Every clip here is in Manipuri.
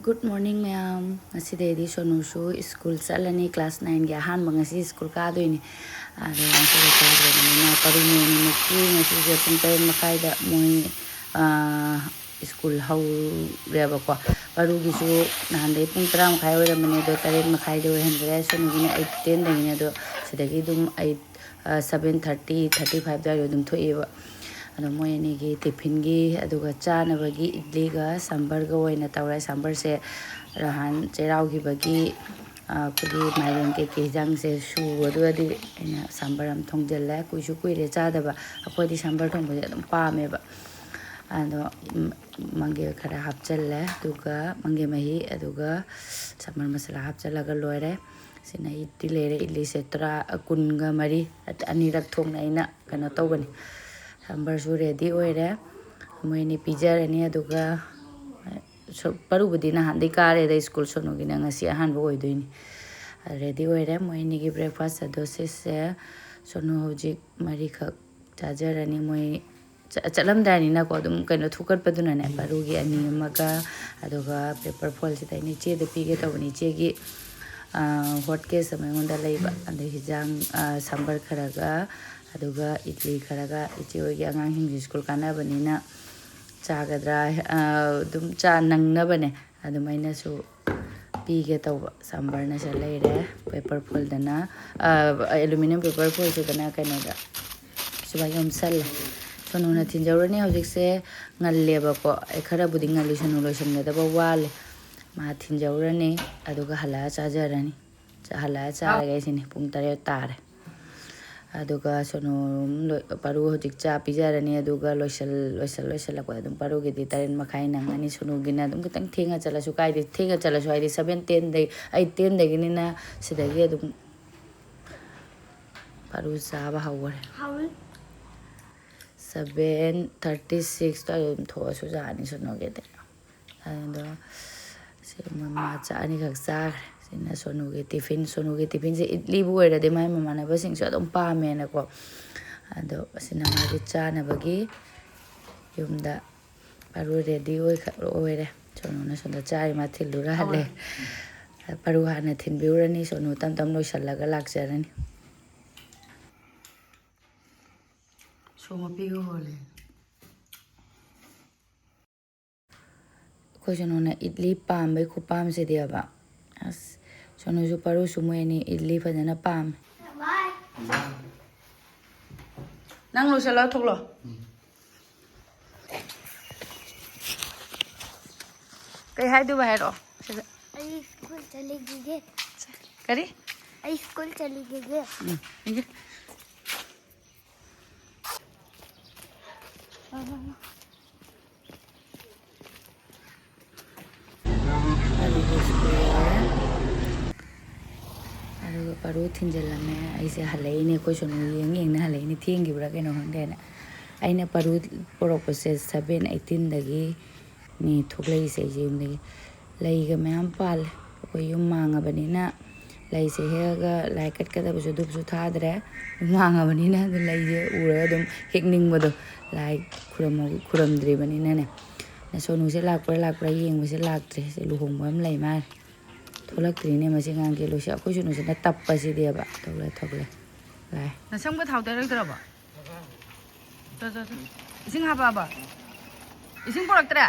Good morning, ma'am. Ngasi day di sonu su school salani class 9 ga han bang ngasi school ka do ini. Ado ngasi ka do ni na paru ni mukti ngasi je pun tay makai da moi school hau re ba ko paru gi su nan day pun tra makai ore mane do tare makai do hen re sonu gi 8:10 da ni do sidagi dum 7:30 35 da dum thoi ba. Ano mo yani gi tiffin gi aduga chanabagi idli ga sambar ga oina tawrai sambar se rahan cherau gi bagi kudi mairen ke jang se su aduadi ina sambar am thongjalla kuisu kuire chadaba akodi sambar thongba adum pame ba ano mangge khara hapchalle aduga mangge mahi aduga sambar masala hapchalaga loire sina idli lere idli se tra kunga mari anirak thongna ina kana tawbani sambar su ready oire moini pijarani aduga paru budi na handi kare da school sono gina ngasi ahan bo oidoini ready oire moini gi breakfast adose se sono hojik mari khak chajarani moi chalam dani na ko dum kaino thukat paduna ne paru gi ani maga aduga paper foil sita ni che de pige tawni che gi hot case samai ngonda leiba ande hijang sambar kharaga aduga idli kharaga ichi ogi angang hingi school kana banina chagadra dum cha nangna bane adumaina su pige taw sambar na sa leire paper foil dana aluminum paper foil su dana kanada suba yom sal sono na tinjawrani hojik se ngalle ba ko e khara budi ngali sono lotion da ba wale ma tinjawrani aduga hala chajarani hala cha ga sini pung tare tare aduga sono paru hojik cha pijarani aduga loisal ko adum paru gi taren makai nang ani sono gina adum kitang thenga chala su kai thenga chala su ai 7:10 dai 8:10 dai gini na sidagi adum paru sa ba hawre 7:36 ta adum tho su ja ani sono ge de ando se mama cha ani khak sa sina sonu ge tiffin se idli bu era de mai mama na ba sing so dom pa me na ko ado sina ma gi chana bagi yumda paru ready oi kha oire sonu na sonda chai ma thilura le paru hana thin biurani sonu tam tam noi sallaga lakjarani soma pigo hole ko sonu na idli pam bai khu pam se dia ba as sono su paru sumueni idli fajana pam nang lo sala thoklo kai hai du ba hai ro I school चली गई kari आई स्कूल चली गई inge paru thinjalame aise halaine ko sonu yeng na halaine thingi bra keno hangde na aina paru porok se 7:18 dagi ni thoklei se jim dagi lai ga myam pal ko yum manga banina lai se hega lai kat ka da bu dup su thadre manga banina du lai je ura dum hekning bodo lai khuram dri banina ne na sonu se lakra yeng bu se laktre se luhong bam lai mar tholak trine ma singang ke lo sha ko sunu se na tappa si dia ba thogle lai na sam ga thau da rak dra ba to ising ha ba ising porak tra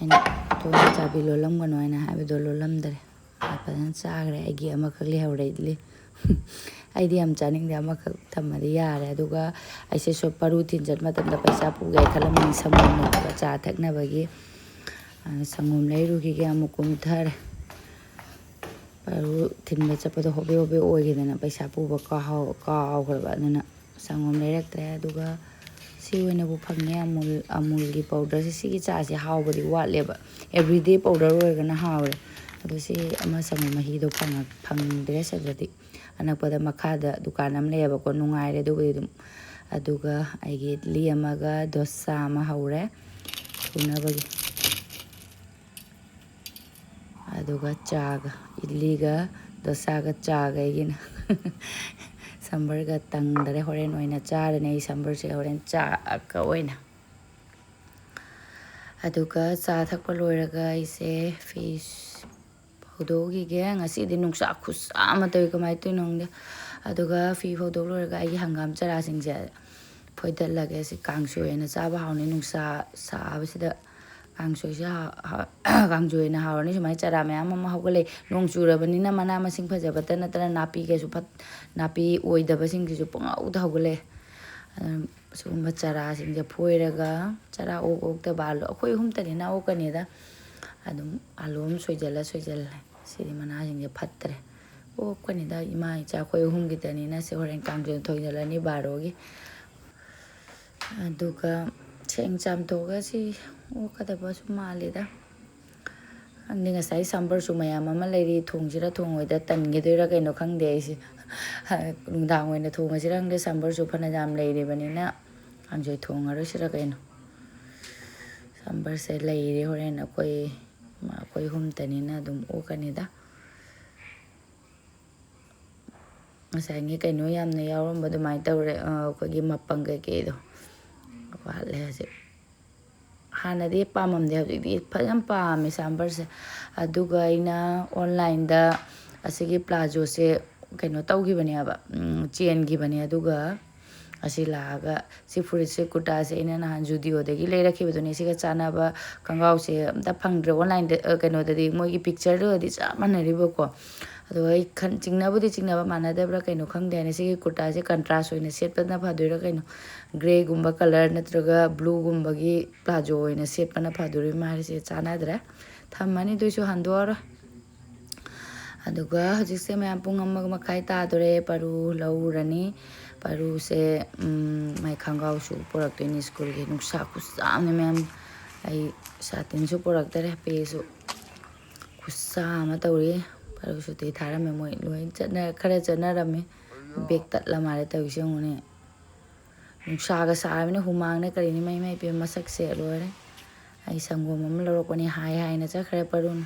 aina to chabi lolam gano aina habe do lolam dare apan sagre agi ama khali hawre idli aidi am chaning de ama khak thamari yare aduga aise so paru tin jat matam da paisa pu gai khalam ni samom na cha thakna bagi sangom leiru gi ga mukum thar paru tin ba chapa do hobe oi gi na paisa pu ba ka haw khra na sangom leirak tre aduga siwena bu phangne amul gi powder si gi cha si haw bari wa leba everyday powder oiga na hawre adu si ama sang mahi do phang dress adati anakpada makhada dukan am leba ko nungaire du dum aduga aigi idli amaga dosa ama hawre ꯊꯨꯅꯕꯒꯤ aduga chaga idliga dosaga chaga igina sambar ga tangdare horen oina charane sambar se horen cha ka oina aduga cha thakpa loiraga ise fish phodogi ge ngasi di nungsa khus ama toy kamai tu nongde aduga fi phodo loiraga ai hangam chara singje phoidal lage si kangso ena chaba hauni nungsa sa abisida kangso ja kangso ena hauni sumai chara me ama hogale nong churabani na mana masing phajabata natara napi ge su phat napi oidaba sing ju ponga uda hogale sumba chara sing je phoiraga chara ok ta bal akhoi hum tani na okani da adum alom soijala sidi mana sing je phatre okani da ima cha khoi hum gi tani na se horen kangso thoijala ni barogi aduga cheng cham toga si okadaba su malida angni ngasai sambar su mayam ama leiri thongjira thongoida tange doira kaino khangde isi nungdang oina thongasirang de sambar su phana jam leiri banina angjoi thongaro sira kaino sambar se leiri horen akoi hum tanina dum okanida ngasai ngi kaino yamna yawramba dumai tawre akogi mapang ke do wale hase hana de pamam de hadi phajam pame sambar se aduga ina online da asigi plazo se kaino tawgi bani aba chen gi bani aduga asi laga si furit se kuta se ina na judio de gi leira ki bedoni siga chana ba kangau se amta phangdre online de kaino de moi gi picture do di cha manari ba ko ado ai khan chingna ba mana de bra kaino khangde ne sigi kuta se contrast oina set pa na phadoira kaino gray gumba color natraga blue gumba gi plazo oina set pa na phadori mari se chana dra thammani doisu handora aduga hojik se mayam pung amma makai ta dore paru laurani paru se mai khangau su porak to ni school ge nuksa khusam ne mayam ai satin su porak dare pe su khusam ma tawri paru su te thara me moi loi chana khara chana rame bek tat la mare taw se ngone nuksa ga sa ne humang ne kari ni mai pe masak se lore ai sangom am lorok ni hai na cha khare parun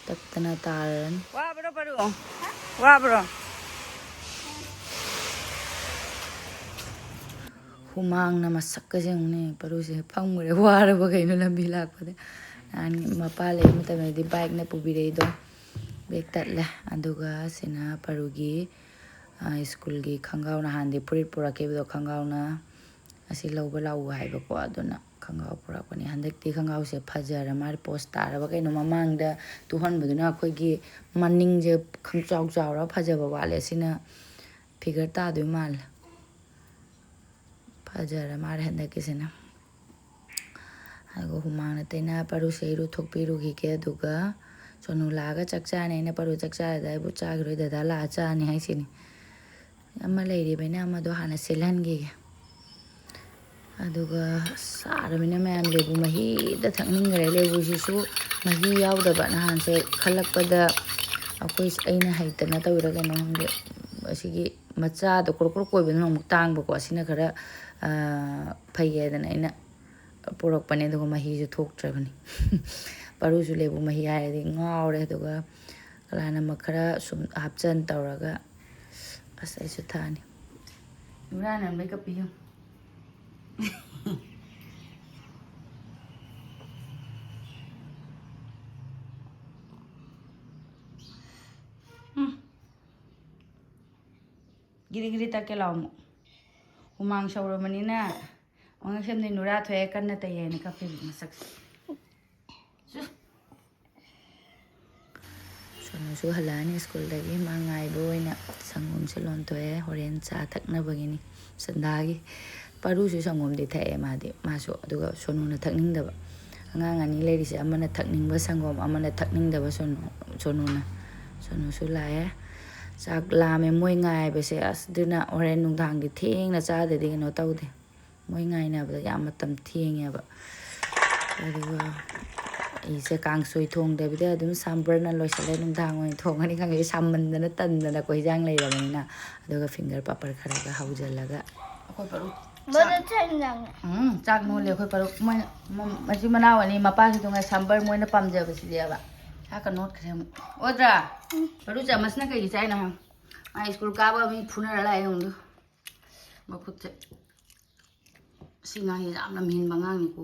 tatna taran wa bro paru wa bro humang na masak ka jeng ne paru se phangmure wara ba kaino lambi lakpade an mapale mata me di bike na pubire do bek tatla aduga sina parugi school gi khangau na handi purit pura ke do khangau na asi loba lau hai ba ko aduna khangau pura pani handakti khangau se phajara mar post tara ba kaino mamang da tuhan buduna khoi gi maning je khangchau chau ra phajaba wale sina figure ta du mal phajara mar handaki sina ago humang na tena paru seiru thokpiru gi ke duga sonu laga chakcha ne na paru chakcha da bu cha groi da la cha ni hai sini amma leiri bena amma do hana selan gi aduga sara mina mayam lebu mahi da thakning gare lebu sisu mahi yaw da ba na han se khalak pada akoi aina haitana tawira ga nong asigi macha do korkor koi ben nong tang ba ko asina khara phaiye da na ina porok pane do mahi ju thok trabani paru su lebu mahi ai di ngaure duga lana makhara sum hapchan tawraga asai su thani urana makeup yu giri take lamu humang shawra manina ong sem ni nura thoe kan na taye ni ka phi masak sono su halani school dagi mangai boina sangum salon thoe horen cha thakna bagini sandagi paru su sangum de thae ma de maso aduga sonu na thakning daba angang ani leiri se amana thakning ba sangom amana thakning daba sonu su lae sak lame moi ngai be se as duna horen nung dang gi theng na cha de no tawde moi ngai na ba ya matam theng ya ba aduga ise kang soi thong de bide adum sambar na loisale nung dang oi thong ani kang samman na tan na ko jang lei ra na aduga finger papar khara ga haujalaga akoi paru Mana cengang. Chak no le khoi paru moi machi manaw ani mapa si tunga sambar moi na pamja basi dia ba ha ka not khrem odra paru chamas na kai chai na ha ai school ka ba mi phuna ra lai hong du makhut se singa hi jam na min bangang ni ko